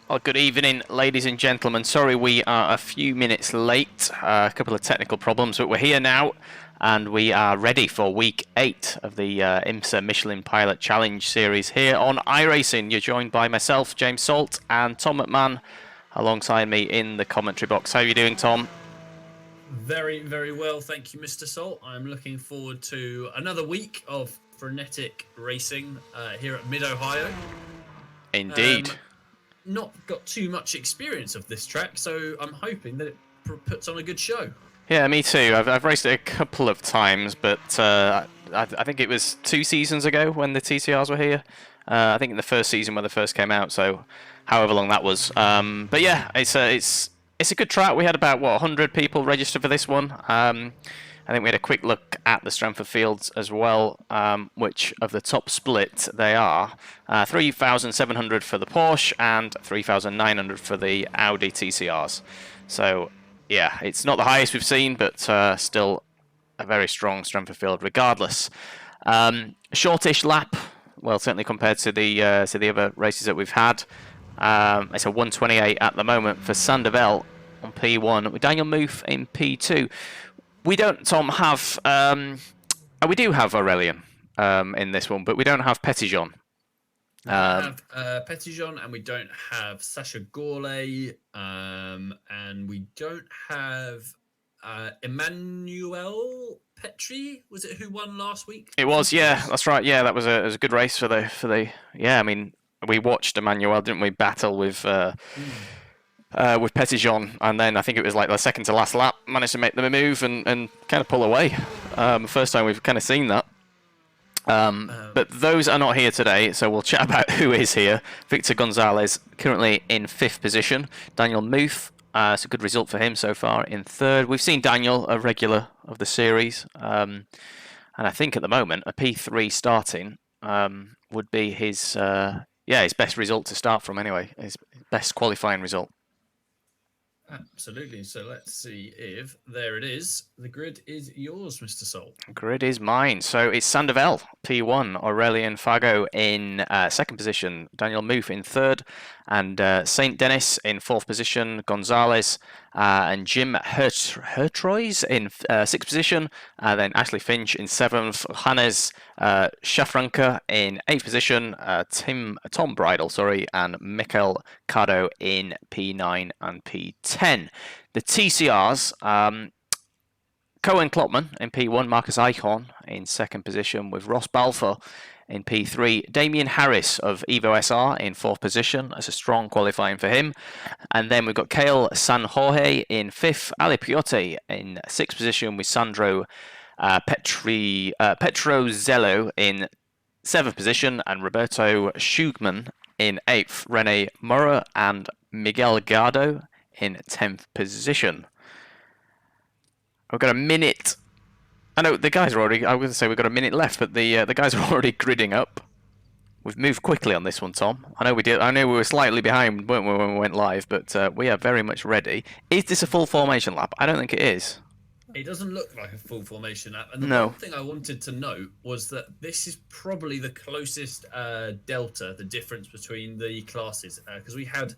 Well, good evening, ladies and gentlemen. Sorry we are a few minutes late, a couple of technical problems, but we're here now and we are ready for week 8 of the IMSA Michelin Pilot Challenge series here on iRacing. You're joined by myself, James Salt, and Tom McMahon alongside me in the commentary box. How are you doing, Tom? Very, very well. Thank you, Mr. Salt. I'm looking forward to another week of frenetic racing here at Mid-Ohio. Indeed. Not got too much experience of this track, so I'm hoping that it puts on a good show. Yeah, me too. I've raced it a couple of times, but I think it was 2 seasons ago when the TCRs were here. I think in the first season when they first came out, so however long that was. But yeah, it's a good track. We had about 100 people registered for this one. I think we had a quick look at the strength of fields as well, which of the top split they are 3,700 for the Porsche and 3,900 for the Audi TCRs. So yeah, it's not the highest we've seen, but still a very strong strength of field regardless. Shortish lap, well, certainly compared to the other races that we've had. It's a 1:28 at the moment for Sandoval on P1 with Daniel Muth in P2. We don't, Tom, have... we do have Aurelian in this one, but we don't have Petitjean. We don't have Petitjean, and we don't have Sacha Gourlay, and we don't have Emmanuel Petri. Was it who won last week? It was, yeah, that's right. Yeah, that was a good race for the. Yeah, I mean, we watched Emmanuel, didn't we, battle with Petitjean, and then I think it was like the second to last lap, managed to make the move and kind of pull away. First time we've kind of seen that. But those are not here today, so we'll chat about who is here. Victor Gonzalez currently in 5th position. Daniel Muth, it's a good result for him so far, in 3rd. We've seen Daniel, a regular of the series, and I think at the moment a P3 starting would be his best result to start from anyway, his best qualifying result. Absolutely. So let's see if there it is. The grid is yours, Mr. Salt. Grid is mine. So it's Sandoval, P1, Aurelien Fago in 2nd position, Daniel Muth in 3rd, and Saint Denis in 4th position, Gonzalez and Jim Hertroys in 6th position, then Ashley Finch in 7th, Hannes Schafranker in 8th position, Tom Bridle, and Michael Cardo in P9 and P10. The TCRs, Cohen Klopman in P1, Marcus Eichhorn in 2nd position with Ross Balfour in P3, Damien Harris of Evo SR in 4th position. That's a strong qualifying for him. And then we've got Kale San Jorge in 5th, Ali Piotti in 6th position with Sandro Petrozello in 7th position, and Roberto Schugman in 8th, Rene Mora and Miguel Gardo in 10th position. We've got a minute. I know the guys are already. I was going to say we've got a minute left, but the guys are already gridding up. We've moved quickly on this one, Tom. I know we did. I know we were slightly behind, weren't we, when we went live? But we are very much ready. Is this a full formation lap? I don't think it is. It doesn't look like a full formation lap. And the one thing I wanted to note was that this is probably the closest delta, the difference between the classes, because we had,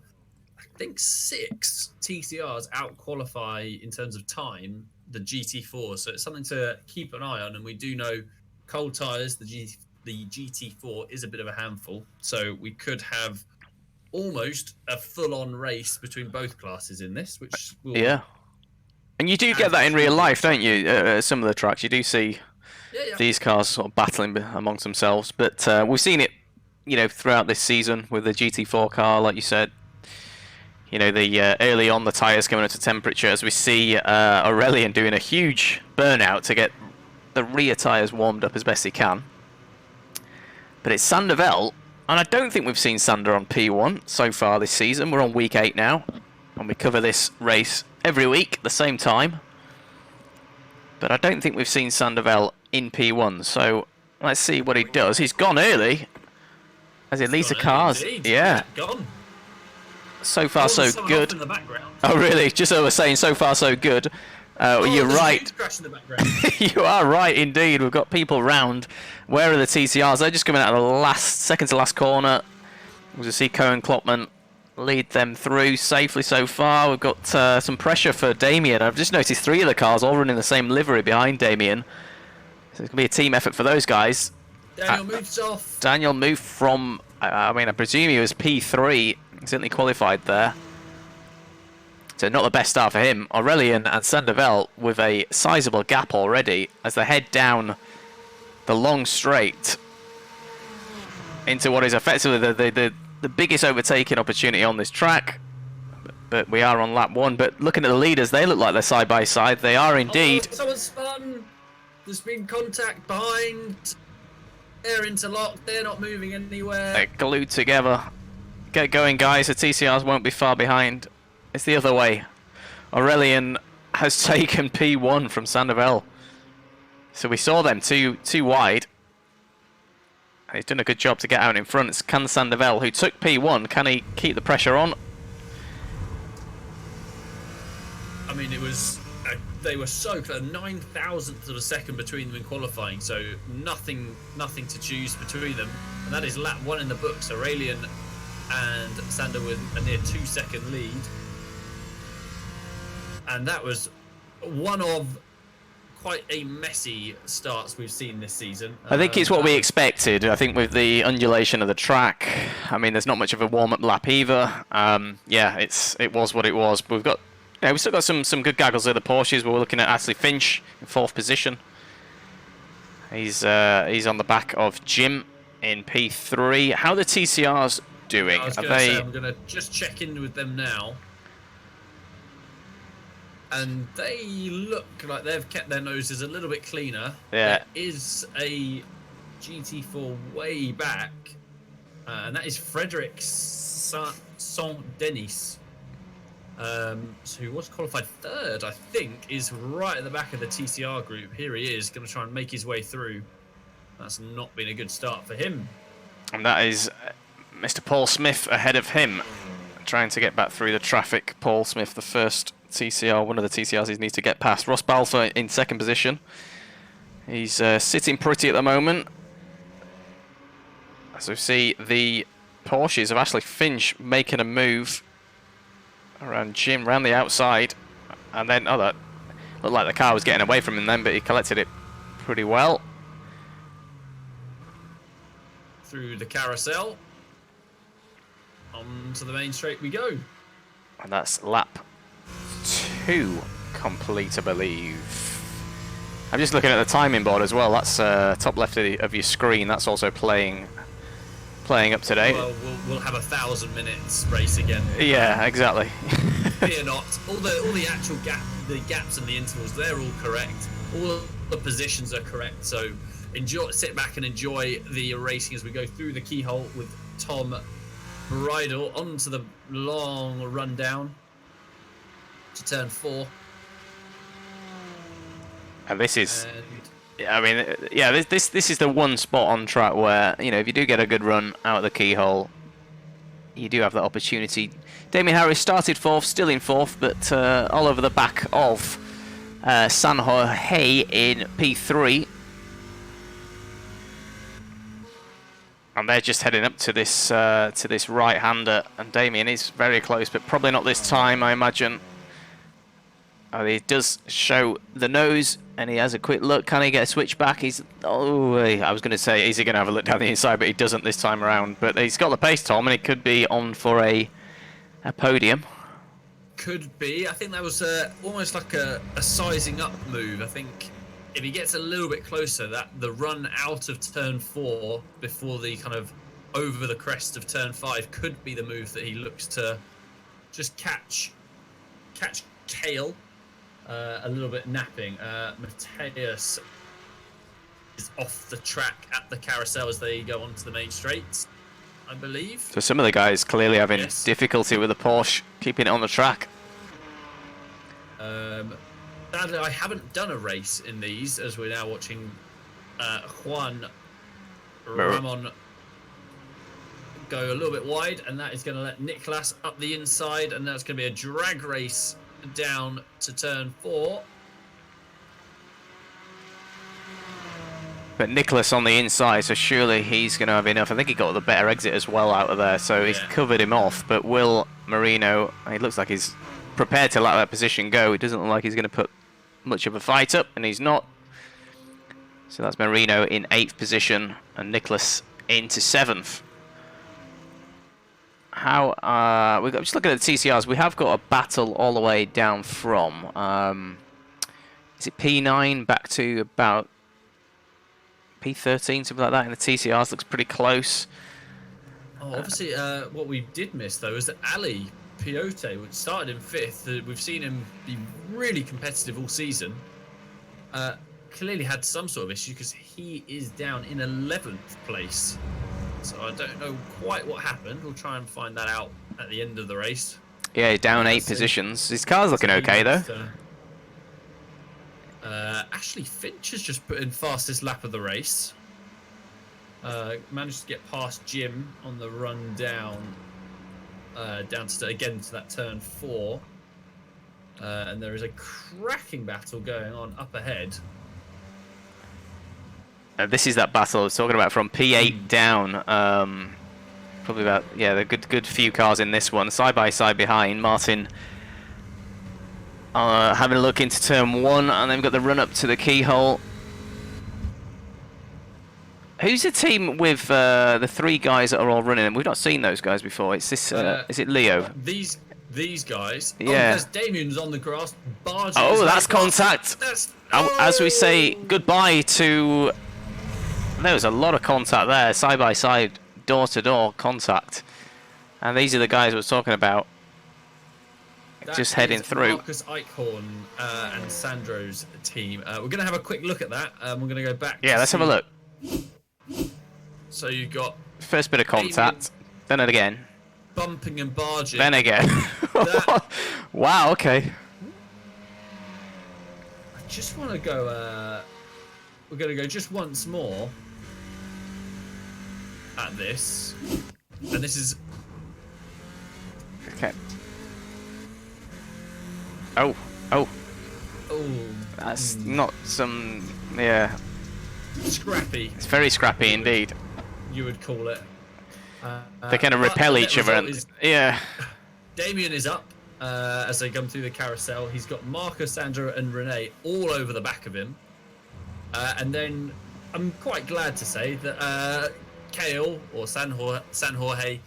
I think, 6 TCRs out qualify in terms of time the GT4, so it's something to keep an eye on. And we do know cold tyres, the GT4 is a bit of a handful, so we could have almost a full-on race between both classes in this, which will... Yeah. And you do get that in real life, don't you? Some of the tracks, you do see these cars sort of battling amongst themselves. But we've seen it, throughout this season with the GT4 car, like you said. The early on the tyres coming up to temperature, as we see Aurelien doing a huge burnout to get the rear tyres warmed up as best he can. But it's Sandoval, and I don't think we've seen Sander on P1 so far this season. We're on week 8 now, and we cover this race every week at the same time. But I don't think we've seen Sandoval in P1, so let's see what he does. He's gone early, as it leads the cars. Yeah. Gone. So far, so good. Oh, really? Just as I was saying, so far, so good. You're right. You are right, indeed. We've got people round. Where are the TCRs? They're just coming out of the second to last corner. We see Cohen Klopman lead them through safely so far. We've got some pressure for Damien. I've just noticed 3 of the cars all running the same livery behind Damien. So it's going to be a team effort for those guys. Daniel moves off. Daniel moved from, I mean, I presume he was P3. He certainly qualified there. So not the best start for him. Aurelian and Sandoval with a sizable gap already as they head down the long straight into what is effectively the biggest overtaking opportunity on this track. But we are on lap 1. But looking at the leaders, they look like they're side by side. They are indeed. Oh, someone's spun. There's been contact behind. They're interlocked. They're not moving anywhere. They're glued together. Get going, guys. The TCRs won't be far behind. It's the other way. Aurelian has taken P1 from Sandoval. So we saw them too wide. And he's done a good job to get out in front. It's Can Sandoval, who took P1. Can he keep the pressure on? I mean, it was... they were so close. 9,000th of a second between them in qualifying. So nothing to choose between them. And that is lap 1 in the books. Aurelian and Sander with a near 2-second lead. And that was one of quite a messy starts we've seen this season. I think it's what we expected. I think with the undulation of the track, I mean, there's not much of a warm-up lap either. Yeah, it was what it was. But we've still got some good gaggles of the Porsches. We're looking at Ashley Finch in 4th position. He's on the back of Jim in P3. How are the TCRs doing? I'm going to just check in with them now. And they look like they've kept their noses a little bit cleaner. Yeah. There is a GT4 way back, and that is Frederic Saint-Denis, who was qualified 3rd, I think, is right at the back of the TCR group. Here he is, going to try and make his way through. That's not been a good start for him. And that is Mr. Paul Smith ahead of him, trying to get back through the traffic. Paul Smith, the first TCR, one of the TCRs he needs to get past. Ross Balfour in 2nd position. He's sitting pretty at the moment. As we see the Porsches of Ashley Finch making a move around Jim, around the outside. And then, oh, that looked like the car was getting away from him then, but he collected it pretty well. Through the carousel. Onto the main straight we go. And that's lap 2 complete, I believe. I'm just looking at the timing board as well. That's top left of your screen. That's also playing up to date. Well, we'll have 1,000 minutes race again. Yeah, exactly. Fear not. All the actual gaps and the intervals, they're all correct. All the positions are correct. So sit back and enjoy the racing as we go through the keyhole with Tom Bridle onto the long rundown to turn 4. And this is, I mean, yeah, this is the one spot on track where, you know, if you do get a good run out of the keyhole, you do have that opportunity. Damien Harris started 4th, still in 4th, but all over the back of San Jorge in P3. And they're just heading up to this right-hander, and Damien is very close, but probably not this time, I imagine. He does show the nose, and he has a quick look. Can he get a switch back? I was going to say, is he going to have a look down the inside, but he doesn't this time around. But he's got the pace, Tom, and he could be on for a podium. Could be. I think that was almost like a sizing up move. I think if he gets a little bit closer, that the run out of turn 4 before the kind of over the crest of turn 5 could be the move that he looks to just catch tail. A little bit napping. Mateus is off the track at the carousel as they go onto the main straight, I believe. So some of the guys clearly having difficulty with the Porsche keeping it on the track. Sadly, I haven't done a race in these, as we're now watching Juan Ramon go a little bit wide, and that is going to let Nicolas up the inside, and that's going to be a drag race down to turn 4. But Nicholas on the inside, so surely he's going to have enough. I think he got the better exit as well out of there, so he's covered him off. But will Marino. He looks like he's prepared to let that position go. It doesn't look like he's going to put much of a fight up, and he's not. So that's Marino in 8th position, and Nicholas into 7th. How we've got, just looking at the TCRs, we have got a battle all the way down from is it P9 back to about P13, something like that. In the TCRs, looks pretty close. Oh, obviously, what we did miss though is that Ali Piote, which started in 5th, we've seen him be really competitive all season. Clearly had some sort of issue because he is down in 11th place. So I don't know quite what happened. We'll try and find that out at the end of the race. Yeah, down 8 positions. His car's looking okay though. Ashley Finch has just put in fastest lap of the race. Managed to get past Jim on the run down, down to again to that turn 4. And there is a cracking battle going on up ahead. This is that battle I was talking about from P8 down. Probably about, yeah, the good few cars in this one, side by side behind. Martin having a look into turn 1, and then we've got the run up to the keyhole. Who's the team with the 3 guys that are all running? We've not seen those guys before. It's this. Is it Leo? These guys. Yeah. Oh, there's Damien's on the grass. Barges. Oh, that's contact. As we say goodbye to. There was a lot of contact there, side by side, door to door contact, and these are the guys we're talking about. Just heading through. Marcus Eichhorn and Sandro's team. We're going to have a quick look at that. We're going to go back. Yeah, let's have a look. So you got first bit of contact, then again. Bumping and barging. Then again. Wow, okay. I just want to go, we're going to go just once more at this. And this is... Okay. Oh. Oh. That's not some... Yeah. Scrappy. It's very scrappy indeed. You would call it. They kind of repel each other. And, yeah. Damien is up as they come through the carousel. He's got Marco, Sandra, and Renee all over the back of him. And then I'm quite glad to say that Kale or San Jorge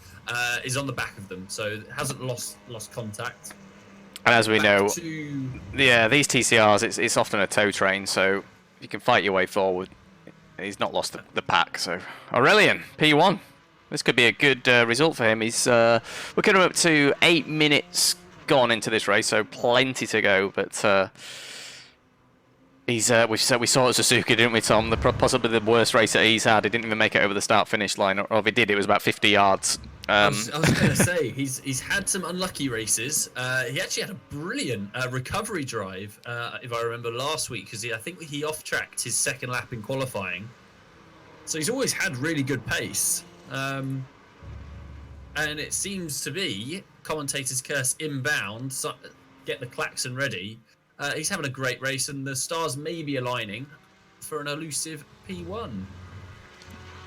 is on the back of them, so hasn't lost contact. And as we know, yeah, these TCRs, it's often a tow train, so you can fight your way forward. He's not lost the pack, so Aurelian, P1. This could be a good result for him. He's we're getting up to 8 minutes gone into this race, so plenty to go. But he's we saw at Suzuka, didn't we, Tom? Possibly the worst race that he's had. He didn't even make it over the start-finish line, or if he did, it was about 50 yards. I was going to say he's had some unlucky races. He actually had a brilliant recovery drive, if I remember last week, because I think he off-tracked his second lap in qualifying. So he's always had really good pace, and it seems to be commentators curse inbound. So get the klaxon ready. He's having a great race, and the stars may be aligning for an elusive P1.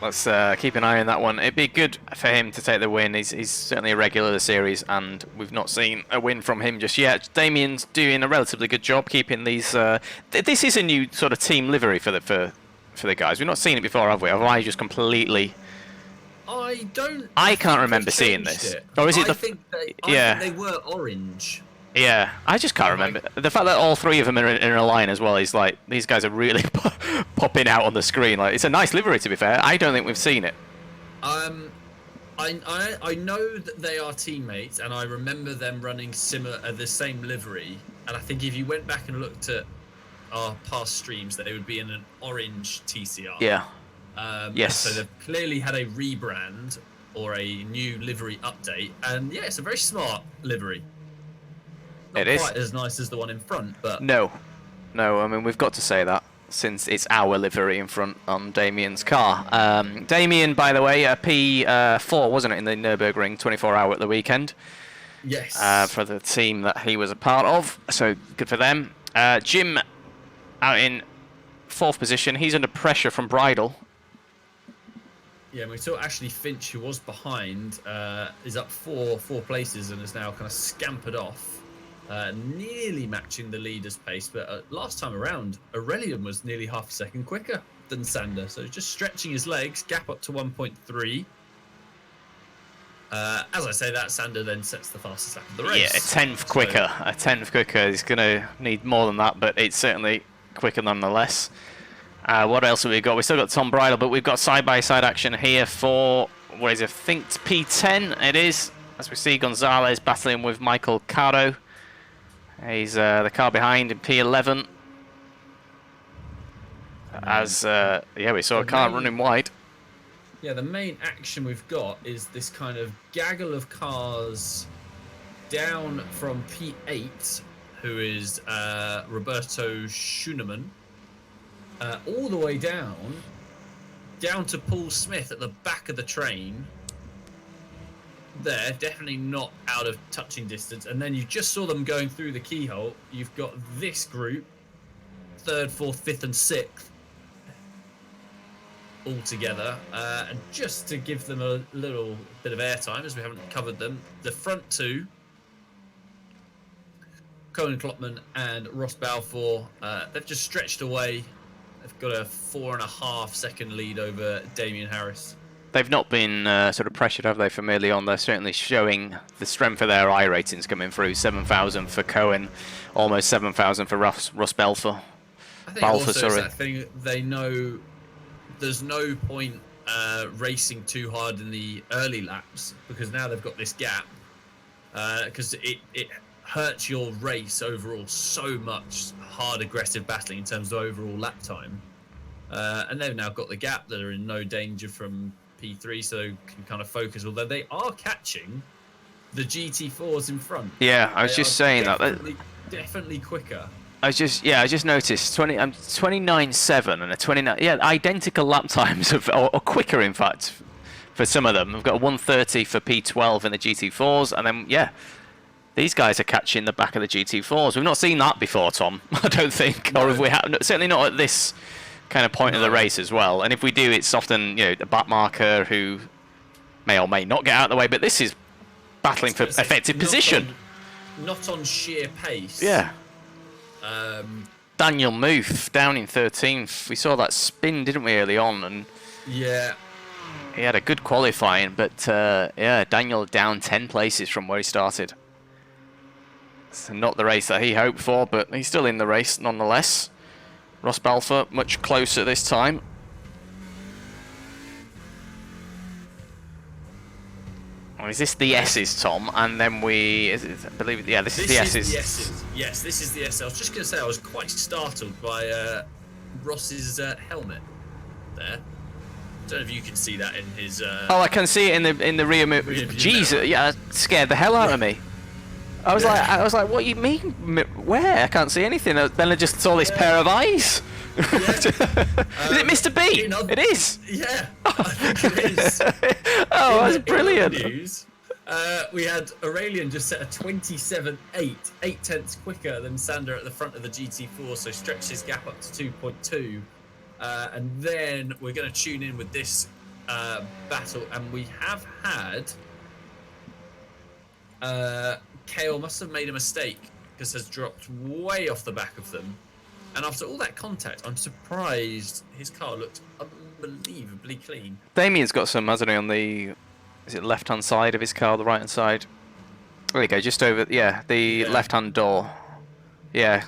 Let's keep an eye on that one. It'd be good for him to take the win. He's certainly a regular of the series, and we've not seen a win from him just yet. Damien's doing a relatively good job keeping these. This is a new sort of team livery for the guys. We've not seen it before, have we? Have I just completely? I can't remember seeing this. Or is it I think they were orange. Yeah, I just can't remember. The fact that all 3 of them are in a line as well is like, these guys are really popping out on the screen. Like, it's a nice livery, to be fair. I don't think we've seen it. I know that they are teammates, and I remember them running the same livery. And I think if you went back and looked at our past streams, that they would be in an orange TCR. Yeah. Yes. So they've clearly had a rebrand or a new livery update, and yeah, it's a very smart livery. Not quite as nice as the one in front, but... No, I mean, we've got to say that, since it's our livery in front on Damien's car. Damien, by the way, P4, wasn't it, in the Nürburgring 24-hour at the weekend? Yes. For the team that he was a part of, so good for them. Jim, out in 4th position, he's under pressure from Bridle. Yeah, we saw Ashley Finch, who was behind, is up four places and is now kind of scampered off, nearly matching the leader's pace. But last time around, Aurelian was nearly half a second quicker than Sander, so just stretching his legs, gap up to 1.3. As I say that, Sander then sets the fastest lap of the race. Yeah, a tenth quicker. A tenth quicker. He's going to need more than that, but it's certainly quicker nonetheless. What else have we got? We've still got Tom Bridle, but we've got side-by-side action here for, what is it, I think it's P10 it is. As we see Gonzalez battling with Michael Caro. He's the car behind in P11. As, yeah, we saw a car running wide. Yeah, the main action we've got is this kind of gaggle of cars down from P8, who is Roberto Schunemann, all the way down to Paul Smith at the back of the train. There, definitely not out of touching distance. And then you just saw them going through the keyhole. You've got this group, 3rd, 4th, 5th, and 6th. All together, and just to give them a little bit of airtime, as we haven't covered them, the front two, Cohen Klopman and Ross Balfour, they've just stretched away. They've got a 4.5 second lead over Damien Harris. They've not been sort of pressured, have they, from early on? They're certainly showing the strength of their iRatings coming through. 7,000 for Cohen, almost 7,000 for Ross Balfour. I think also it's that thing, they know there's no point racing too hard in the early laps, because now they've got this gap, because it hurts your race overall so much. Hard aggressive battling in terms of overall lap time, and they've now got the gap. That are in no danger from P3, so can kind of focus, although they are catching the GT4s in front. Yeah, I was just saying definitely quicker. I just noticed 29.7 and a 29, yeah, identical lap times or quicker in fact for some of them. We've got a 1:30 for P12 in the GT4s, and then yeah, these guys are catching the back of the GT4s. We've not seen that before, Tom. I don't think, no. Or if we have, certainly not at this kind of point of the race as well. And if we do, it's often, you know, the back marker who may or may not get out of the way. But this is battling for effective position. Not on sheer pace. Yeah. Daniel Muth down in 13th. We saw that spin, didn't we, early on? And yeah, he had a good qualifying, but yeah, Daniel down 10 places from where he started. It's not the race that he hoped for, but he's still in the race nonetheless. Ross Balfour much closer this time. Or is this the S's, Tom? And then I believe, yeah, this is the S's. Yes, this is the S. I was just going to say, I was quite startled by Ross's helmet there. I don't know if you can see that in his. Oh, I can see it in the rear mirror. Jesus, yeah, that scared the hell out of me. I was like, what do you mean? Where? I can't see anything. Then I just saw this pair of eyes. Yeah. Is it Mr. B? It is. Yeah, I think it is. Oh, that's brilliant. News, we had Aurelian just set a 27.8, 8 tenths quicker than Sander at the front of the GT4, so stretched his gap up to 2.2. And then we're going to tune in with this battle, and we have had Kale must have made a mistake because has dropped way off the back of them. And after all that contact, I'm surprised his car looked unbelievably clean. Damien's got some, hasn't he, on the, is it left-hand side of his car, the right-hand side? There we go, just over, yeah, the left-hand door. Yeah,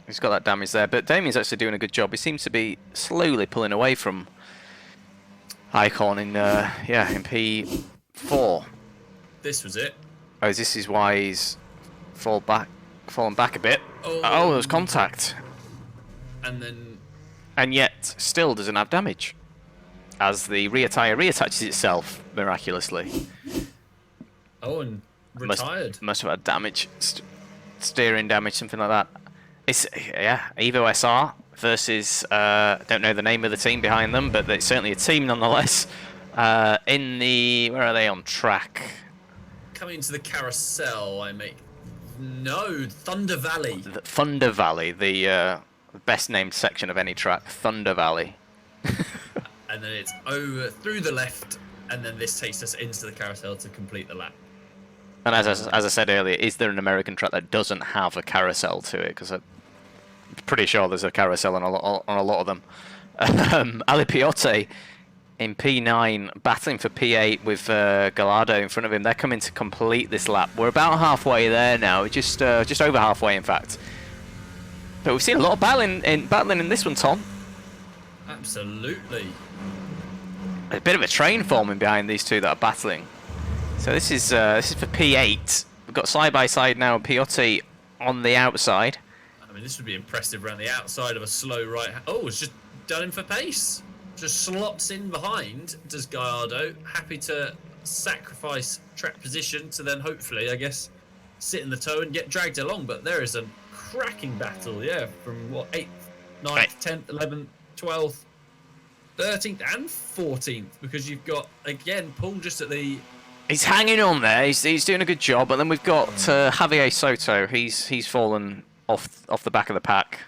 he's got that damage there. But Damien's actually doing a good job. He seems to be slowly pulling away from Icon in, yeah, in P4. This was it. Oh, this is why he's fallen back a bit. Oh, there's contact. And yet, still doesn't have damage. As the rear tyre reattaches itself, miraculously. Oh, and retired. Must have had damage. Steering damage, something like that. It's, yeah, Evo SR versus, don't know the name of the team behind them, but it's certainly a team nonetheless. In the, where are they on track? Coming to the carousel, Thunder Valley. Thunder Valley, the best named section of any track, Thunder Valley. and then it's over through the left, and then this takes us into the carousel to complete the lap. And as I said earlier, is there an American track that doesn't have a carousel to it? Because I'm pretty sure there's a carousel on a lot of them. Ali Piotti in P9 battling for P8 with Gallardo in front of him. They're coming to complete this lap. We're about halfway there now, just over halfway in fact. But we've seen a lot of battling in this one, Tom. Absolutely. A bit of a train forming behind these two that are battling. So this is for P8. We've got side by side now. Piotti on the outside. I mean, this would be impressive around the outside of a slow right. Oh, it's just done him for pace. Just slots in behind. Does Gallardo, happy to sacrifice track position to then hopefully, I guess, sit in the toe and get dragged along. But there is a cracking battle, yeah, from what 8th, 9th, 10th, 11th, 12th. 13th and 14th, because you've got again Paul just at the. He's hanging on there. He's doing a good job, but then we've got Javier Soto. He's fallen off the back of the pack.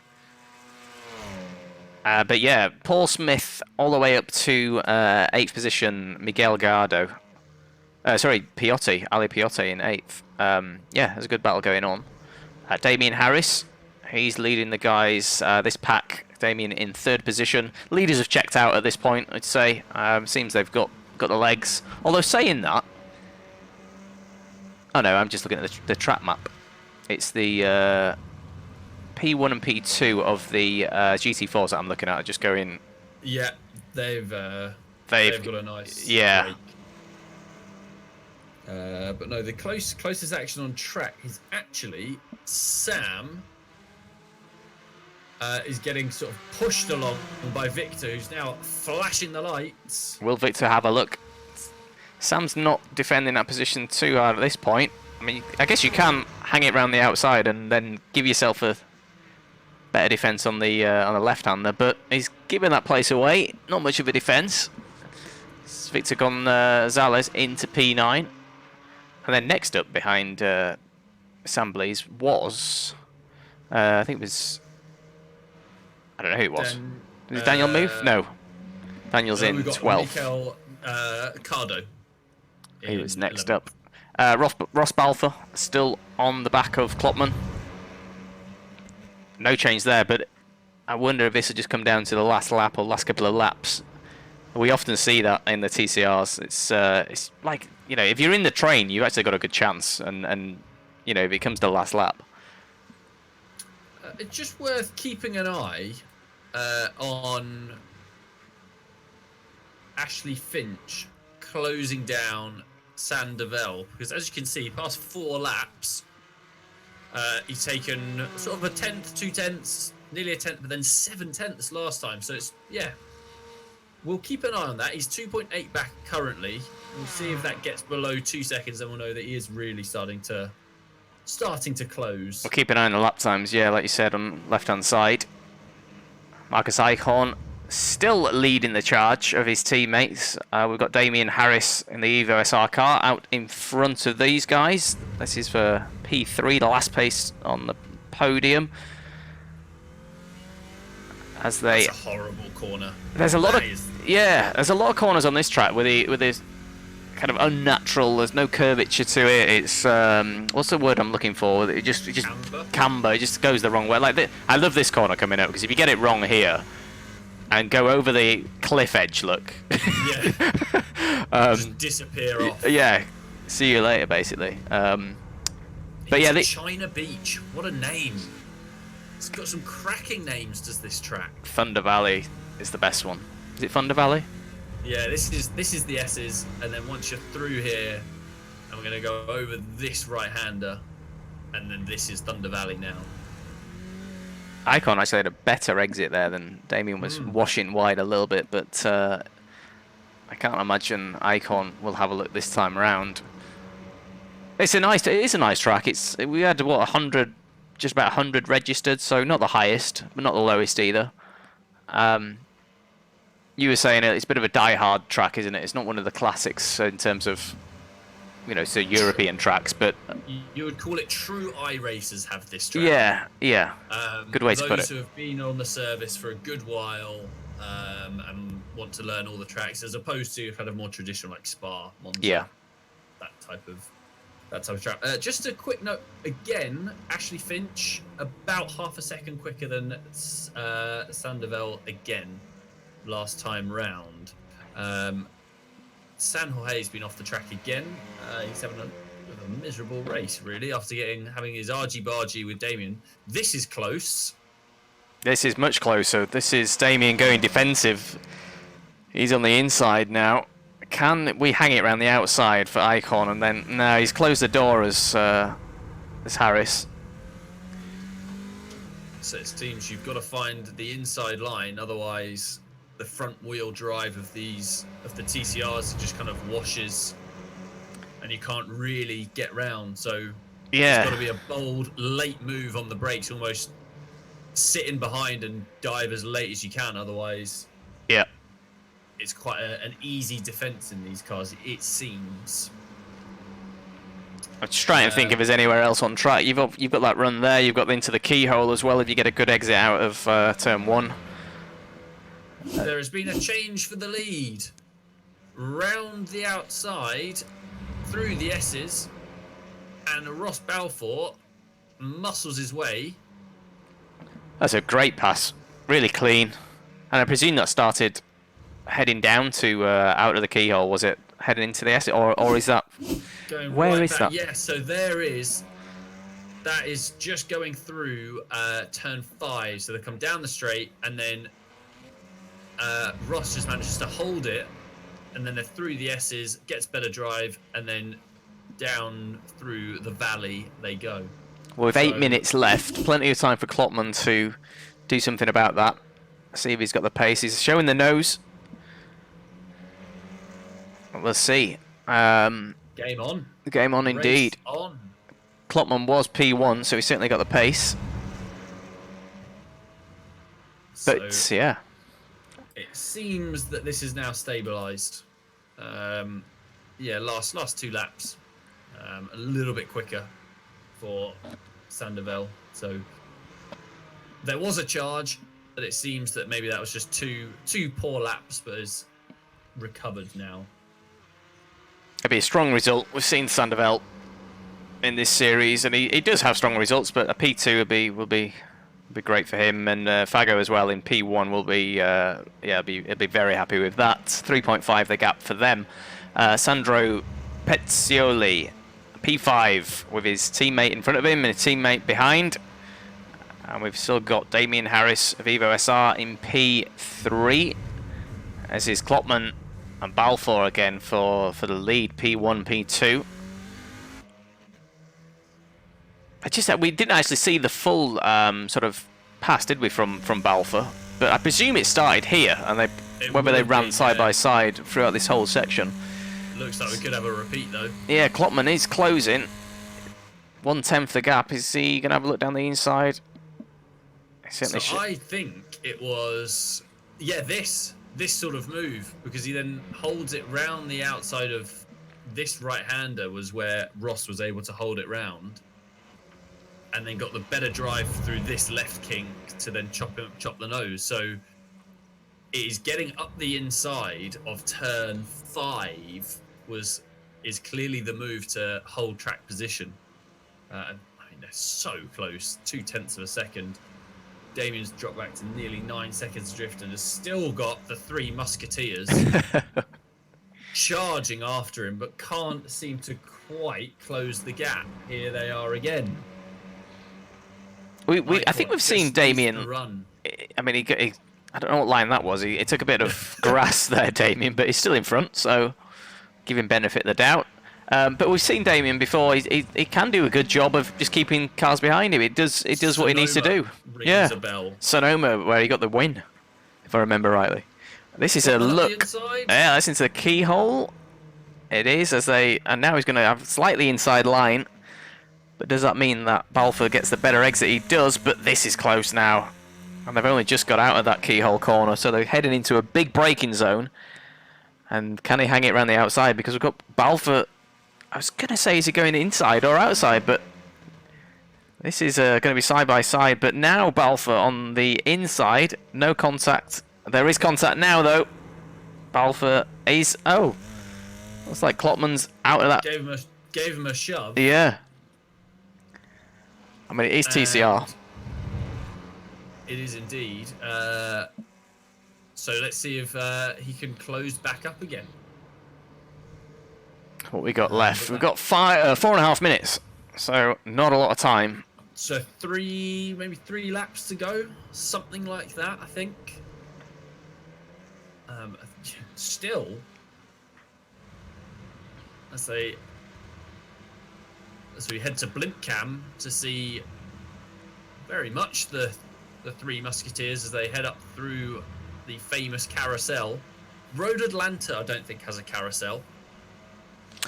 But yeah, Paul Smith all the way up to 8th position. Miguel Gallardo. Sorry, Piotti. Ali Piotti in 8th. Yeah, there's a good battle going on. Damien Harris. He's leading the guys. This pack. Damien in 3rd position. Leaders have checked out at this point, I'd say. Seems they've got the legs. Although saying that, oh no, I'm just looking at the track map. It's the P1 and P2 of the GT4s that I'm looking at. Just going. Yeah, they've got a nice. Yeah. Break. But no, the closest action on track is actually Sam. Is getting sort of pushed along by Victor, who's now flashing the lights. Will Victor have a look? Sam's not defending that position too hard at this point. I mean, I guess you can hang it around the outside and then give yourself a better defence on the left-hander, but he's giving that place away. Not much of a defence. Victor Gonzalez into P9. And then next up behind Sam Blease was... I think it was... I don't know who it was. Did Daniel move? No. Daniel's in 12th. Mikel Cardo. He was next up. Ross Balfour still on the back of Klopman. No change there, but I wonder if this will just come down to the last lap or last couple of laps. We often see that in the TCRs. It's like, you know, if you're in the train, you've actually got a good chance, and you know, if it comes to the last lap. It's just worth keeping an eye on Ashley Finch closing down Sandoval, because as you can see, past 4 laps, he's taken sort of a 10th, 2 tenths, nearly a 10th, but then 7 tenths last time. So it's, yeah, we'll keep an eye on that. He's 2.8 back currently. We'll see if that gets below 2 seconds, then we'll know that he is really starting to close. We'll keep an eye on the lap times, yeah, like you said, on left-hand side. Marcus Eichhorn still leading the charge of his teammates. We've got Damien Harris in the Evo SR car out in front of these guys. This is for P3, the last place on the podium. As they... That's a horrible corner. There's a lot there's a lot of corners on this track with this kind of unnatural. There's no curvature to it. It's what's the word I'm looking for? It just camber. It just goes the wrong way. Like I love this corner coming up because if you get it wrong here and go over the cliff edge, look. Yeah. Just disappear off. Yeah. See you later, basically. But yeah, China Beach. What a name. It's got some cracking names. Does this track? Thunder Valley is the best one. Is it Thunder Valley? Yeah, this is the S's, and then once you're through here, and we're going to go over this right-hander, and then this is Thunder Valley now. Icon actually had a better exit there than Damien was washing wide a little bit, but I can't imagine Icon will have a look this time around. It is a nice track. We had what 100, just about 100 registered, so not the highest, but not the lowest either. You were saying it's a bit of a die-hard track, isn't it? It's not one of the classics in terms of, you know, so European tracks, but... You would call it true iRacers have this track. Yeah, yeah. Good way to put it. Those who have been on the service for a good while, and want to learn all the tracks, as opposed to kind of more traditional like Spa, Monza, Yeah. that type of track. Just a quick note again, Ashley Finch about half a second quicker than Sandoval again last time round. San Jorge's been off the track again. He's having a miserable race, really, after having his argy-bargy with Damien. This is close. This is much closer. This is Damien going defensive. He's on the inside now. Can we hang it around the outside for Icon? And then, no, he's closed the door as Harris. So it seems you've got to find the inside line, otherwise the front wheel drive of the TCRs just kind of washes and you can't really get round. So yeah, it's got to be a bold late move on the brakes, almost sitting behind and dive as late as you can, otherwise yeah, it's quite an easy defense in these cars, it seems. I'm just trying to think if there's anywhere else on track. You've got that run there, you've got into the keyhole as well if you get a good exit out of turn 1. There has been a change for the lead. Round the outside, through the S's, and Ross Balfour muscles his way. That's a great pass, really clean. And I presume that started heading down to out of the keyhole. Was it heading into the S, or is that Going where right is back. that? Yeah, so that is just going through turn 5. So they come down the straight, and then Ross just manages to hold it, and then they're through the S's, gets better drive, and then down through the valley they go. Well, with 8 minutes left, plenty of time for Klopman to do something about that. See if he's got the pace. He's showing the nose. We'll see. Game on. Game on indeed. Race on. Klopman was P1, so he certainly got the pace. But So yeah, it seems that this is now stabilised. Yeah, last 2 laps, a little bit quicker for Sandoval. So there was a charge, but it seems that maybe that was just two poor laps, but is recovered now. it'd be a strong result. We've seen Sandoval in this series, and he does have strong results, but a P2 will be great for him, and Fago as well in P1 will be it'd be very happy with that. 3.5 the gap for them. Sandro Pezzioli, P5 with his teammate in front of him and a teammate behind, and we've still got Damien Harris of Evo SR in P3, as is Klopman and Balfour again for the lead, P1, P2. We didn't actually see the full sort of pass, did we, from Balfour? But I presume it started here, and whether they ran side by side throughout this whole section. Looks like we could have a repeat though. Yeah, Klopman is closing. 1/10 the gap. Is he going to have a look down the inside? So I think it was, this sort of move, because he then holds it round the outside of this right-hander was where Ross was able to hold it round, and then got the better drive through this left kink to then chop the nose. So it is getting up the inside of turn 5 is clearly the move to hold track position. I mean, they're so close, 0.2 of a second. Damien's dropped back to nearly 9 seconds drift and has still got the 3 musketeers charging after him, but can't seem to quite close the gap. Here they are again. I think we've seen Damien. Run. I mean, I don't know what line that was. He took a bit of grass there, Damien, but he's still in front, so give him benefit of the doubt. But we've seen Damien before. He can do a good job of just keeping cars behind him. It does what he needs to do. Yeah, a bell. Sonoma, where he got the win, if I remember rightly. This is a look. Yeah, that's into the keyhole. It is, and now he's going to have a slightly inside line. But does that mean that Balfour gets the better exit? He does, but this is close now. And they've only just got out of that keyhole corner, so they're heading into a big braking zone. And can he hang it around the outside? Because we've got Balfour. I was going to say, is he going inside or outside? But this is going to be side by side. But now Balfour on the inside. No contact There is contact now, though. Balfour is... Oh. Looks like Klopman's out of that. Gave him a shove. Yeah. I mean, it is TCR. And it is indeed. So let's see if he can close back up again. What we got left? We've got 4.5 minutes. So, not a lot of time. So maybe three laps to go. Something like that, I think. Still, as we head to Blindcam to see very much the Three Musketeers as they head up through the famous carousel. Road Atlanta, I don't think has a carousel.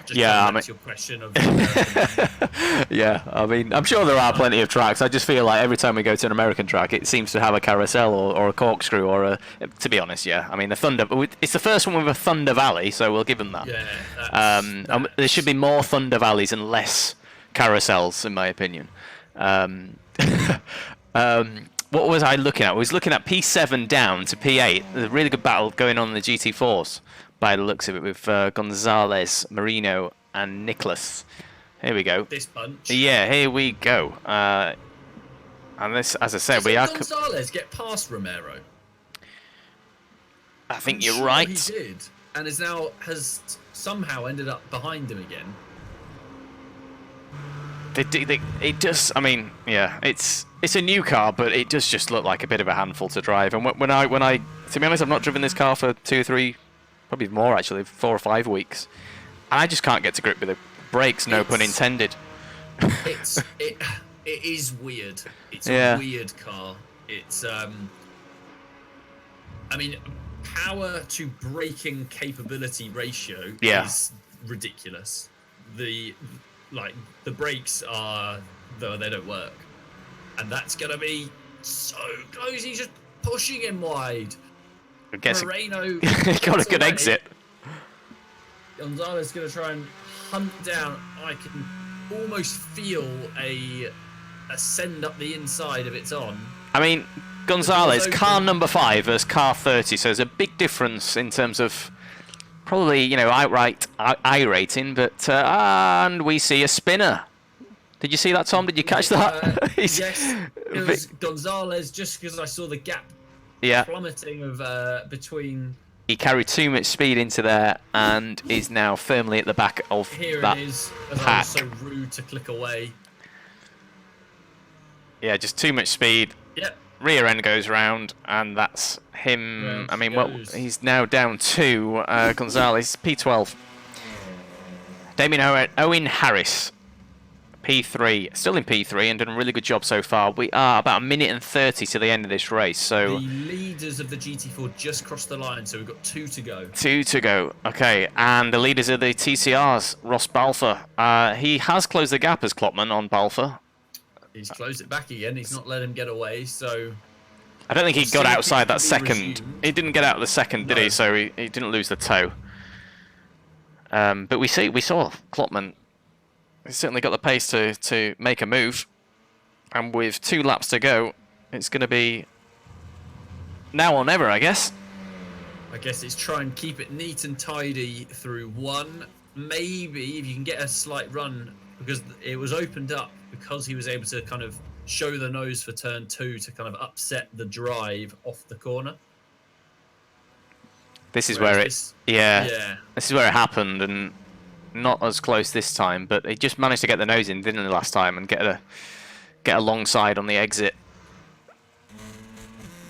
Just yeah, I mean, your question of. Yeah, I mean, I'm sure there are plenty of tracks. I just feel like every time we go to an American track, it seems to have a carousel or a corkscrew or a. To be honest, yeah, I mean, it's the first one with a Thunder Valley, so we'll give them that. Yeah. There should be more Thunder Valleys and less carousels, in my opinion. What was I looking at? I was looking at P7 down to P8. There's a really good battle going on in the GT4s. By the looks of it, with Gonzalez, Marino, and Nicholas. Here we go. This bunch. Yeah, here we go. And this, as I said, we are. Gonzalez get past Romero? I think I'm you're sure right. He did, and has somehow ended up behind him again. It does. I mean, yeah, it's a new car, but it does just look like a bit of a handful to drive. And when I, to be honest, I've not driven this car for 2 or 3. Probably more actually, 4 or 5 weeks. And I just can't get to grip with the brakes, no pun intended. It is weird. It's a weird car. It's I mean, power to braking capability ratio is ridiculous. The brakes they don't work. And that's gonna be so close. He's just pushing him wide. I guess Moreno got a good exit. Gonzalez is going to try and hunt down. I can almost feel a send up the inside of it's on. I mean, Gonzalez, car number 5 versus car 30, so there's a big difference in terms of probably, outright I-rating, but and we see a spinner. Did you see that, Tom? Did you catch that? Yes, it was Gonzalez, just because I saw the gap plummeting of between. He carried too much speed into there and is now firmly at the back of that it is, as pack. I was so rude to click away. Yeah, just too much speed. Yep. Rear end goes round, and that's him. I mean, he's now down to Gonzalez, P12. Damien Owen Harris, P3, still in P3 and done a really good job so far. We are about 1 minute and 30 to the end of this race. So the leaders of the GT4 just crossed the line, so we've got 2 to go. 2 to go. Okay, and the leaders of the TCRs, Ross Balfour. He has closed the gap as Klopman on Balfour. He's closed it back again. He's not let him get away. So I don't think he got outside that second. He didn't get out of the second, did he? So he didn't lose the toe. But we saw Klopman. He's certainly got the pace to make a move, and with 2 laps to go, it's going to be now or never, I guess. I guess it's try and keep it neat and tidy through 1. Maybe if you can get a slight run, because it was opened up because he was able to kind of show the nose for turn 2 to kind of upset the drive off the corner. This is where this is where it happened, and not as close this time, but he just managed to get the nose in, didn't he, last time, and get a long side on the exit.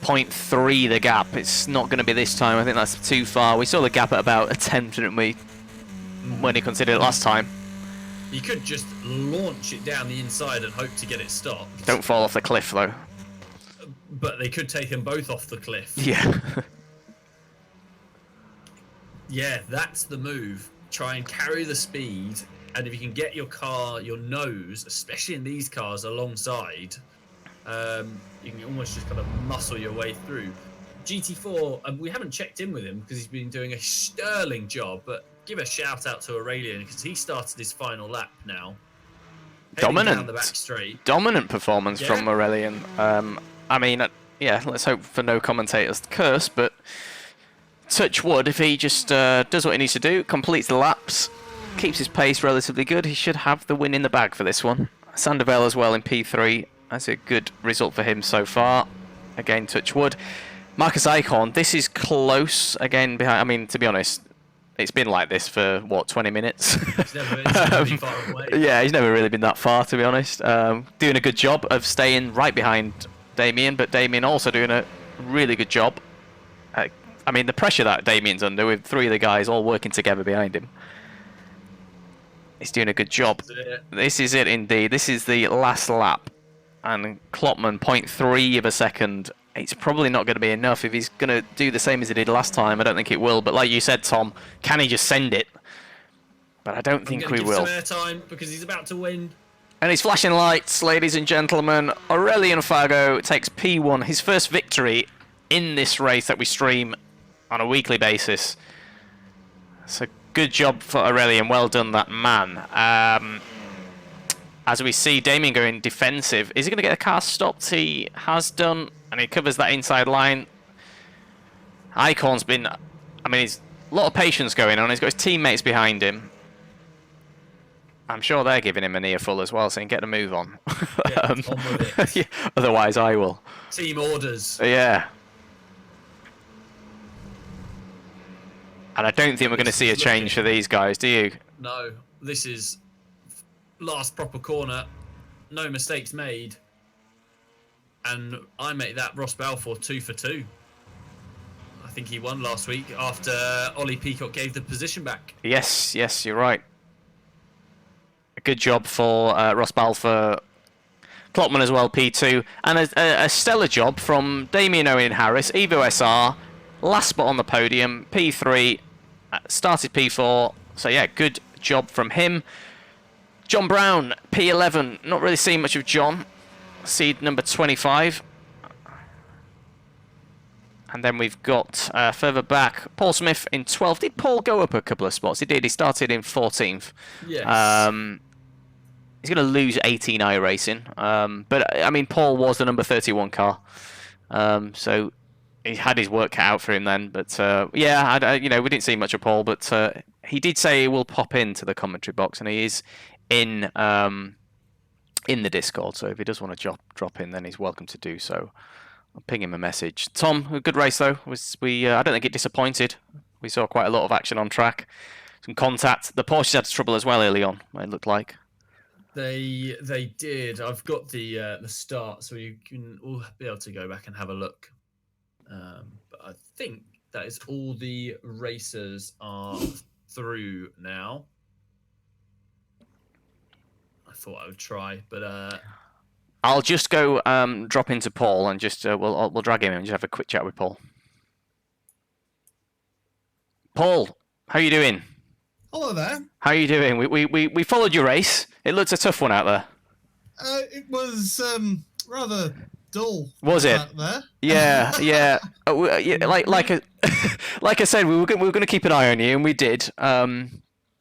0.3 the gap. It's not going to be this time. I think that's too far. We saw the gap at about a 10th, didn't we, when he considered it last time. You could just launch it down the inside and hope to get it stopped. Don't fall off the cliff, though. But they could take them both off the cliff. Yeah. Yeah, that's the move. Try and carry the speed, and if you can get your car, your nose, especially in these cars, alongside, you can almost just kind of muscle your way through. GT4, we haven't checked in with him because he's been doing a sterling job, but give a shout out to Aurelian because he started his final lap now. Down the back straight. Dominant performance from Aurelian. I mean, yeah, let's hope for no commentator's curse, but touch wood, if he just does what he needs to do, completes the laps, keeps his pace relatively good, he should have the win in the bag for this one. Sandoval as well in P3. That's a good result for him so far. Again, touch wood. Marcus Eichhorn, this is close again behind. I mean, to be honest, it's been like this for what, 20 minutes? He's never been far away. Yeah, he's never really been that far, to be honest. Doing a good job of staying right behind Damien, but Damien also doing a really good job. I mean, the pressure that Damien's under with 3 of the guys all working together behind him. He's doing a good job. This is it indeed. This is the last lap. And Klopman, 0.3 of a second. It's probably not going to be enough if he's going to do the same as he did last time. I don't think it will. But like you said, Tom, can he just send it? But I don't think we will. Some airtime because he's about to win. And he's flashing lights, ladies and gentlemen. Aurelian Fago takes P1, his first victory in this race that we stream on a weekly basis. So good job for Aurelian. Well done, that man. As we see Damien going defensive. Is he going to get the car stopped? He has done, and he covers that inside line. Eichhorn's been, I mean, he's a lot of patience going on. He's got his teammates behind him. I'm sure they're giving him an earful as well, saying get a move on. Yeah, on with it. Yeah, otherwise I will. Team orders. Yeah. And I don't think we're going to see a change for these guys, do you? No, this is last proper corner, no mistakes made, and I make that Ross Balfour 2 for 2. I think he won last week after Ollie Peacock gave the position back. Yes, yes, you're right. A good job for Ross Balfour. Klopman as well, P2, and a stellar job from Damien Owen Harris, Evo SR, last spot on the podium, P3, started P4, so yeah, good job from him. John Brown, P11. Not really seeing much of John. Seed number 25. And then we've got further back, Paul Smith in 12th. Did Paul go up a couple of spots? He did. He started in 14th. Yes. He's going to lose 18 iRacing. But, I mean, Paul was the number 31 car. So he had his work cut out for him then. But, yeah, we didn't see much of Paul. But he did say he will pop into the commentary box. And he is in the Discord, so if he does want to drop in, then he's welcome to do so. I'll ping him a message. Tom, a good race though. I don't think it disappointed. We saw quite a lot of action on track, some contact. The Porsches had trouble as well early on. It looked like they did. I've got the start, so you can all be able to go back and have a look. But I think that is all the racers are through now. I thought I would try, but I'll just go drop into Paul and just we'll drag him in and just have a quick chat with Paul. Paul, how are you doing? Hello there. How are you doing? We followed your race. It looked a tough one out there. It was rather dull. Was it? Out there. Yeah, yeah. Like I said, we were going to keep an eye on you, and we did.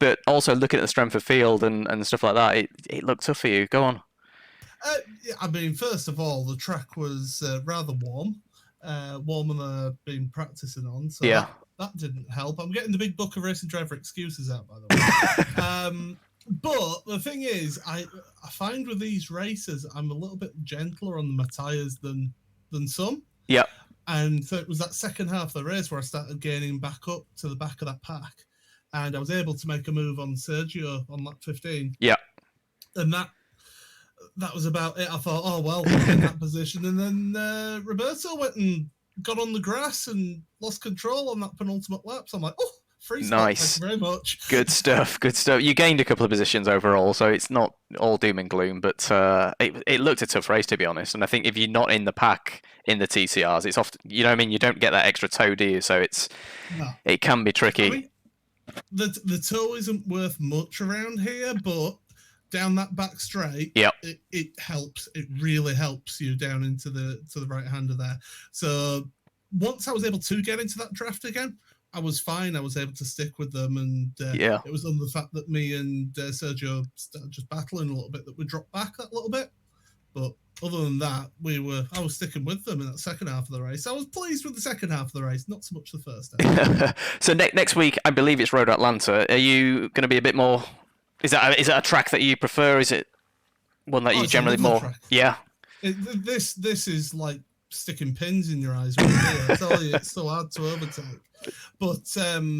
But also looking at the strength of field and stuff like that, it looked tough for you. Go on. I mean, first of all, the track was rather warm, warmer than I've been practicing on. So yeah. That didn't help. I'm getting the big book of racing driver excuses out, by the way. But the thing is, I find with these races, I'm a little bit gentler on my tyres than some. Yeah. And so it was that second half of the race where I started gaining back up to the back of that pack. And I was able to make a move on Sergio on lap 15. Yeah. And that was about it. I thought, oh, well, we're in that position. And then Roberto went and got on the grass and lost control on that penultimate lap. So I'm like, oh, free stop. Nice. Thank you very much. Good stuff. Good stuff. You gained a couple of positions overall, so it's not all doom and gloom. But it looked a tough race, to be honest. And I think if you're not in the pack in the TCRs, it's often, you know what I mean? You don't get that extra toe, do you? So it can be tricky. I mean, the toe isn't worth much around here, but down that back straight, yep. it helps. It really helps you down into the right hander there. So once I was able to get into that draft again, I was fine. I was able to stick with them, and it was on the fact that me and Sergio started just battling a little bit that we dropped back that little bit. But other than that, I was sticking with them in that second half of the race. I was pleased with the second half of the race, not so much the first half. So next week, I believe it's Road Atlanta. Are you going to be a bit more? Is that a track that you prefer? Is it one that you generally more? Track. Yeah. This is like sticking pins in your eyes. I tell you, it's so hard to overtake. But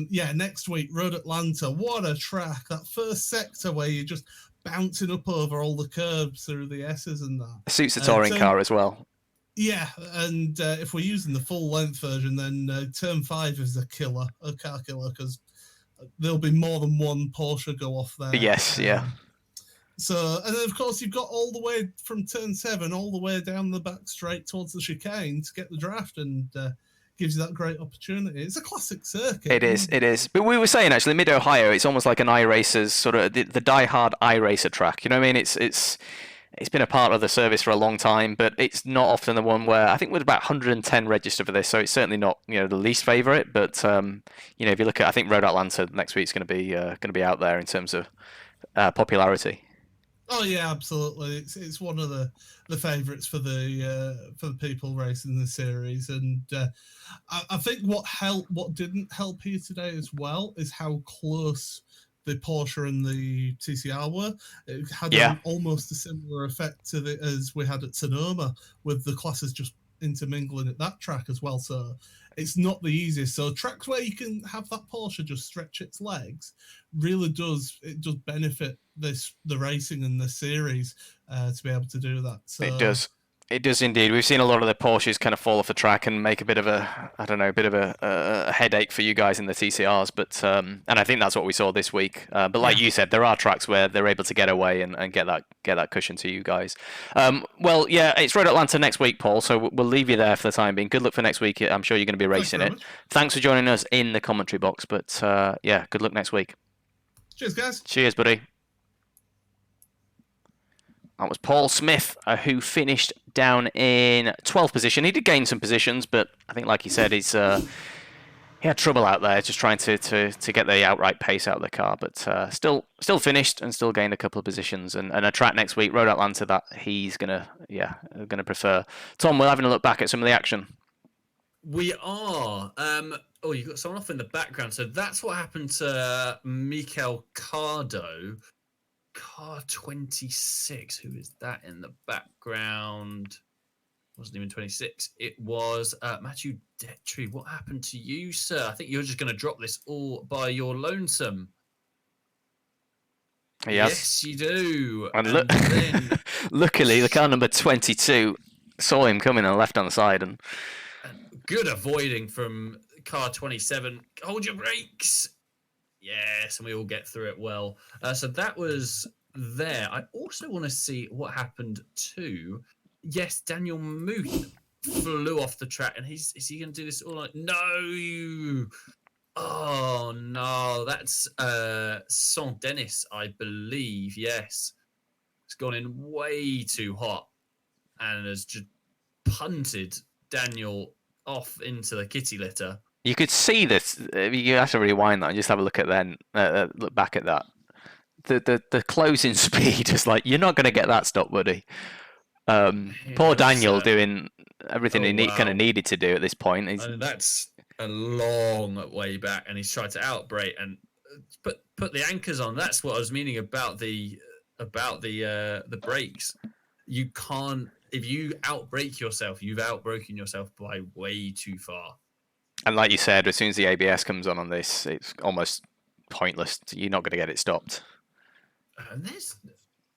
yeah, next week, Road Atlanta. What a track! That first sector where you're just bouncing up over all the curbs through the S's and that. It suits a touring car as well. Yeah, and if we're using the full length version, then turn 5 is a car killer, because there'll be more than one Porsche go off there. Yes, yeah. So, and then of course you've got all the way from turn 7 all the way down the back straight towards the chicane to get the draft, and gives you that great opportunity. It's a classic circuit. It is. But we were saying actually, Mid Ohio, it's almost like an iRacer's sort of the die-hard iRacer track. You know what I mean? It's been a part of the service for a long time, but it's not often the one where I think we're about 110 registered for this, so it's certainly not the least favourite. But if you look at, I think Road Atlanta next week's going to be out there in terms of popularity. Oh yeah, absolutely. It's one of the favourites for the people racing the series, and I think what didn't help here today as well is how close the Porsche and the TCR were. It had almost a similar effect as we had at Sonoma, with the classes just intermingling at that track as well. So it's not the easiest. So tracks where you can have that Porsche just stretch its legs really does benefit the racing and the series to be able to do that. So It does indeed. We've seen a lot of the Porsches kind of fall off the track and make a bit of a headache for you guys in the TCRs. But and I think that's what we saw this week. But like you said, there are tracks where they're able to get away and get that cushion to you guys. Well, yeah, it's Road Atlanta next week, Paul. So we'll leave you there for the time being. Good luck for next week. I'm sure you're going to be racing it. Thanks for joining us in the commentary box. But yeah, good luck next week. Cheers, guys. Cheers, buddy. That was Paul Smith, who finished down in 12th position. He did gain some positions, but I think, like he said, he had trouble out there, just trying to get the outright pace out of the car. But still finished and still gained a couple of positions. And a track next week, Road Atlanta, that he's gonna prefer. Tom, we're having a look back at some of the action. We are. Oh, you've got someone off in the background. So that's what happened to Mikel Cardo. Car 26. Who is that in the background? Wasn't even 26. It was Matthew Detry. What happened to you, sir? I think you're just going to drop this all by your lonesome. Yes, you do. And then... luckily, the car number 22 saw him coming and left on the side. And good avoiding from car 27. Hold your brakes. Yes, and we all get through it well. So that was there. I also want to see what happened to... Yes, Daniel Muth flew off the track, and is he going to do this all night? No! Oh, no. That's Saint Denis, I believe. Yes. It's gone in way too hot and has just punted Daniel off into the kitty litter. You could see this. You have to rewind that and just have a look at look back at that. The closing speed is like, you're not going to get that stop, buddy. Poor Daniel doing everything he kind of needed to do at this point. And that's a long way back, and he's tried to outbrake and put the anchors on. That's what I was meaning about the brakes. You can't, if you outbrake yourself, you've outbroken yourself by way too far. And like you said, as soon as the ABS comes on this, it's almost pointless. You're not going to get it stopped. And there's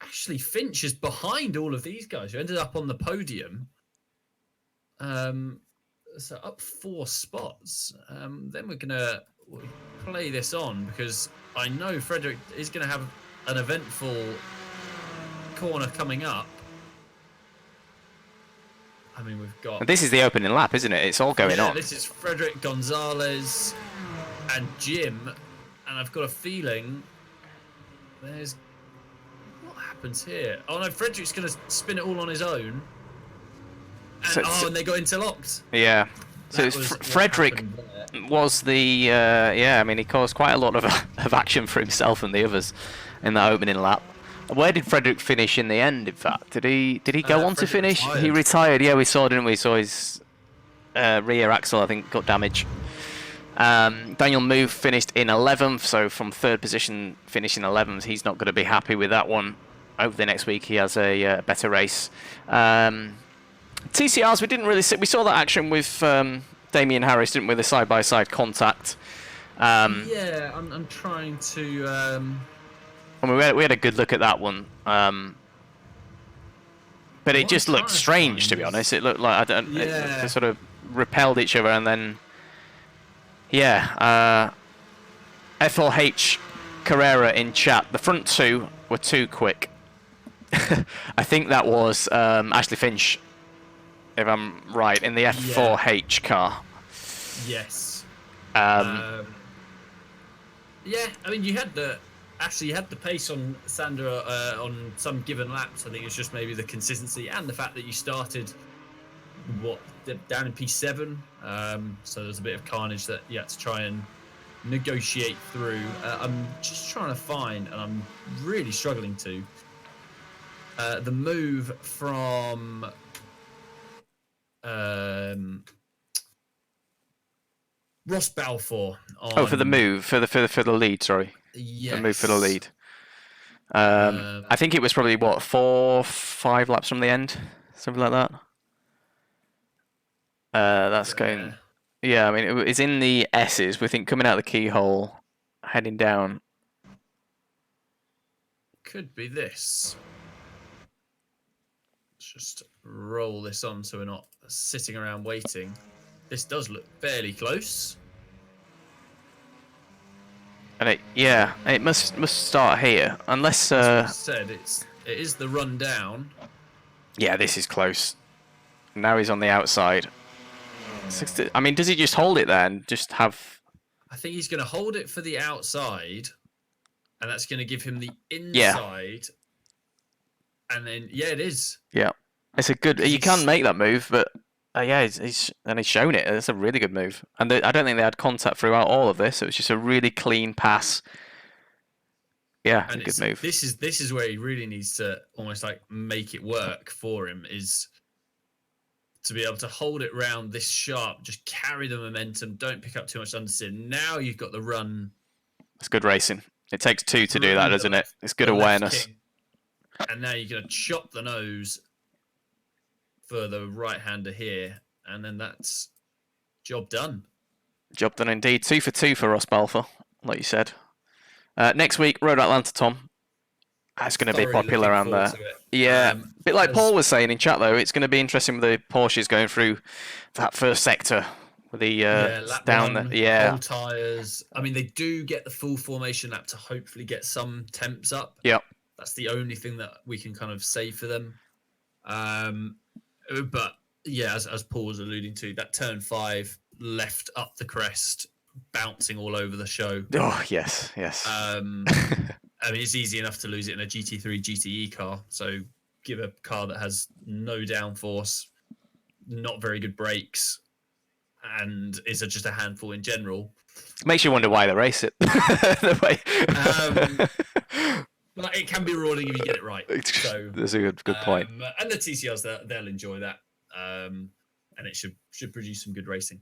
Ashley Finch is behind all of these guys who ended up on the podium. So up 4 spots. Then we're going to play this on, because I know Frederick is going to have an eventful corner coming up. I mean, we've got... This is the opening lap, isn't it? It's all going on. This is Frederick Gonzalez and Jim. And I've got a feeling there's... What happens here? Oh, no, Frederick's going to spin it all on his own. And, and they got interlocked. Yeah. So Frederick was the... I mean, he caused quite a lot of action for himself and the others in that opening lap. Where did Frederick finish in the end? In fact, did he go on to Frederick finish? retired. He retired. Yeah, we saw, didn't we? Saw his rear axle, I think, got damage. Daniel Move finished in 11th, so from third position, finishing 11th, he's not going to be happy with that one. Over the next week, he has a better race. TCRs, we didn't really see. We saw that action with Damien Harris, didn't we? The side-by-side contact. Yeah, I'm trying to. I mean, we had a good look at that one. But it just looked strange, to be honest. It looked like it sort of repelled each other, and then FLH Carrera in chat. The front two were too quick. I think that was Ashley Finch, if I'm right, in the F4H car. Yes. Um, Yeah, I mean, you had the pace on Sandra on some given laps. I think it's just maybe the consistency and the fact that you started down in P7. So there's a bit of carnage that you had to try and negotiate through. I'm just trying to find, and I'm really struggling to, the move from Ross Balfour. for the move, for the lead, sorry. Yes. The move for the lead. I think it was probably, what, 4-5 laps from the end? Something like that? That's going... Yeah, I mean, it's in the S's. We think coming out the keyhole, heading down. Could be this. Let's just roll this on so we're not sitting around waiting. This does look fairly close. And it must start here, unless. As I said, it is the run down. Yeah, this is close. Now he's on the outside. I mean, does he just hold it there and just have? I think he's going to hold it for the outside, and that's going to give him the inside. And then, it is. Yeah, it's a good. You can make that move, but he's shown it. It's a really good move, and I don't think they had contact throughout all of this. It was just a really clean pass. Yeah, and a good move. This is where he really needs to almost like make it work for him, is to be able to hold it round this sharp, just carry the momentum, don't pick up too much understeer. Now you've got the run. It's good racing. It takes two to do that, doesn't it? It's good awareness. And now you're going to chop the nose for the right-hander here, and then that's job done. Job done indeed. 2 for 2 for Ross Balfour, like you said. Next week, Road Atlanta, Tom. That's going to be popular around there. Yeah, a bit like Paul was saying in chat, though. It's going to be interesting with the Porsches going through that first sector with the down there. Yeah, whole tyres. I mean, they do get the full formation lap to hopefully get some temps up. Yep. That's the only thing that we can kind of say for them. But yeah, as Paul was alluding to, that turn 5 left up the crest, bouncing all over the show. Oh yes. I mean, it's easy enough to lose it in a GT3 GTE car. So give a car that has no downforce, not very good brakes, and is just a handful in general. Makes you wonder why they race it. But it can be rewarding if you get it right. So that's a good point. And the TCRs, they'll enjoy that. And it should produce some good racing.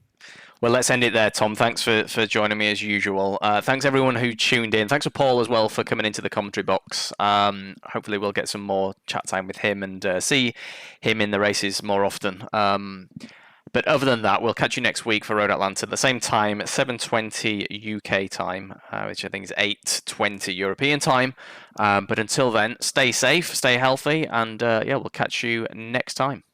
Well, let's end it there, Tom. Thanks for joining me as usual. Thanks everyone who tuned in. Thanks for Paul as well for coming into the commentary box. Hopefully we'll get some more chat time with him and see him in the races more often. But other than that, we'll catch you next week for Road Atlanta at the same time, 7:20 UK time, which I think is 8:20 European time. But until then, stay safe, stay healthy, and we'll catch you next time.